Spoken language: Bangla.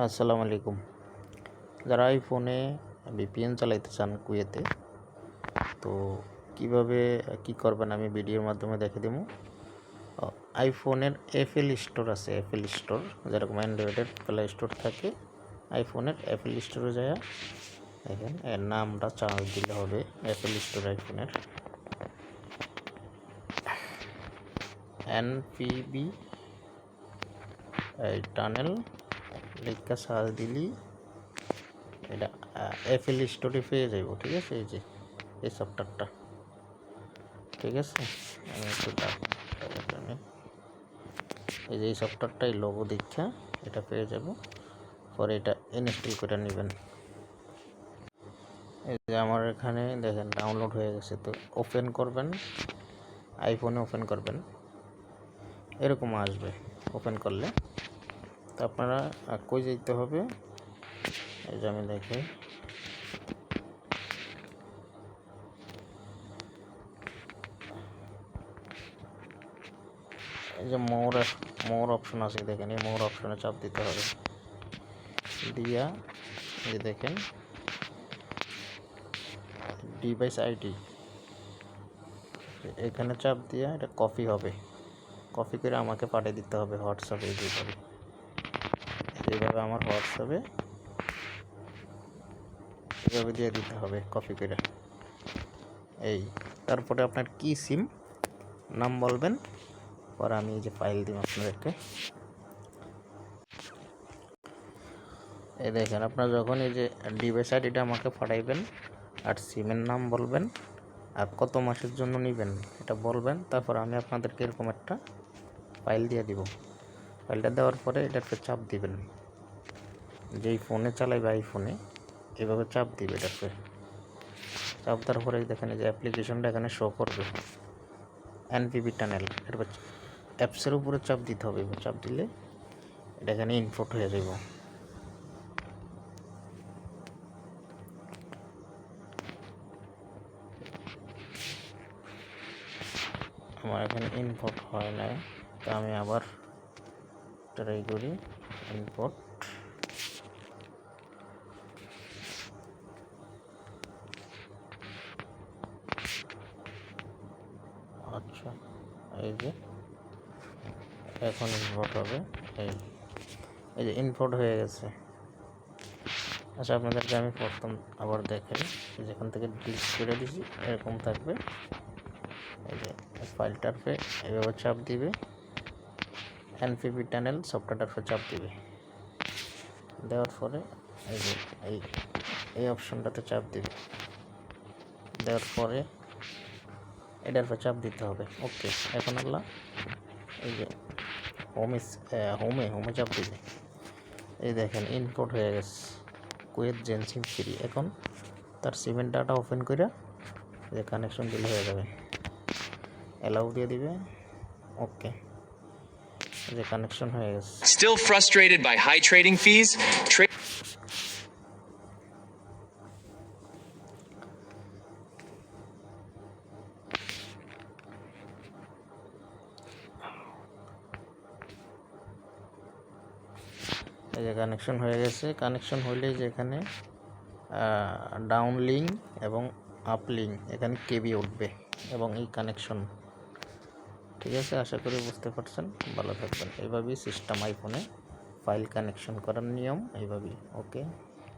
আসসালামু আলাইকুম। যারা আইফোনে ভিপিএন চালাইতে চান কুয়েতে, তো কিভাবে কি করবেন আমি ভিডিওর মাধ্যমে দেখে দেবো। আইফোনের এফএল স্টোর আছে, এফএল স্টোর যেরকম অ্যান্ড্রয়েডের প্লে স্টোর থাকে, আইফোনের এফএল স্টোরে যায় দেখেন এর নামটা চার্জ দিলে হবে। এফএল স্টোর আইফোনের এনপিবি টানেল লেখা সার্চ দিলি এটা এফএল স্টোরে পেয়ে যাইব। ঠিক আছে, এই যে এই সফটওয়্যারটা, ঠিক আছে। আমি একটু এই যে এই সফটওয়্যারটা এই লোগো দীক্ষা এটা পেয়ে যাব। পরে এটা ইনস্টল করে নেবেন। এই যে আমার এখানে দেখেন ডাউনলোড হয়ে গেছে। তো ওপেন করবেন, আইফোনে ওপেন করবেন, এরকম আসবে ওপেন করলে। তো আপনারা কই যেতে হবে, এই যে আমি দেখি এই যে মোর অপশন আছে, দেখেন এই মোর অপশনে চাপ দিতে হবে। দিয়া এই যে দেখেন ডিভাইস আইডি, এখানে চাপ দিয়া এটা কপি হবে। কপি করে আমাকে পাঠিয়ে দিতে হবে হোয়াটসঅ্যাপে। এইভাবে আমার হোয়াটসঅ্যাপে এভাবে দিয়ে দিতে হবে কপি করে। এই তারপরে আপনার কি সিম নাম বলবেন, পরে আমি এই যে ফাইল দিব আপনাদেরকে। এই দেখেন আপনার যখন এই যে ডিভাইস আইডিটা আমাকে পাঠাইবেন আর সিমের নাম বলবেন আর কত মাসের জন্য নেবেন এটা বলবেন। তারপর আমি আপনাদেরকে এরকম একটা ফাইল দিয়ে দিব। ফাইলটা দেওয়ার পরে এটাতে চাপ দিবেন। যেই ফোনে চালাইবে আইফোনে এভাবে চাপ দিবে। এটাতে চাপ দেওয়ার পরে দেখেন এই যে অ্যাপ্লিকেশনটা এখানে শো করবে, এনপিবি টানেল। এরপর অ্যাপসের উপরে চাপ দিতে হবে। চাপ দিলে এটা এখানে ইনপুট হয়ে যাব। আমার এখানে ইনপুট হয় না, তো আমি আবার ট্রাই করি। ইনপুট আচ্ছা, এই যে এখন ইনপুট হবে। এই যে ইনপুট হয়ে গেছে। আচ্ছা, আপনাদেরকে আমি প্রথম আবার দেখাই। যেখান থেকে ডিলিট করে দিয়েছি এরকম থাকবে। এই যে ফাইলটার পে এভাবে চাপ দিবে, এনপিবি টানেল সফটওয়্যারটার পে চাপ দিবে। দেওয়ার পরে এই যে এই অপশনটাতে চাপ দিবে। দেওয়ার পরে এটার পর চাপ দিতে হবে। ওকে, এখন আল্লাহ এই যে হোমে চাপ দিবে। এই দেখেন ইনপুট হয়ে গেছে কুয়েত জেনসিম ফ্রি। এখন তার সিমেন্ট ডাটা ওপেন করে যে কানেকশন দিলে হয়ে যাবে। অ্যালাউ দিয়ে দিবে। ওকে, যে কানেকশন হয়ে গেছে। Still frustrated by high trading fees? এই যে কানেকশন হয়ে গেছে। কানেকশন হইলেই যে এখানে ডাউন লিঙ্ক এবং আপ লিঙ্ক এখানে কেবি উঠবে এবং এই কানেকশন। ঠিক আছে, আশা করি বুঝতে পারছেন। ভালো থাকবেন। এইভাবেই সিস্টেম আইফোনে ফাইল কানেকশন করার নিয়ম এইভাবেই। ওকে।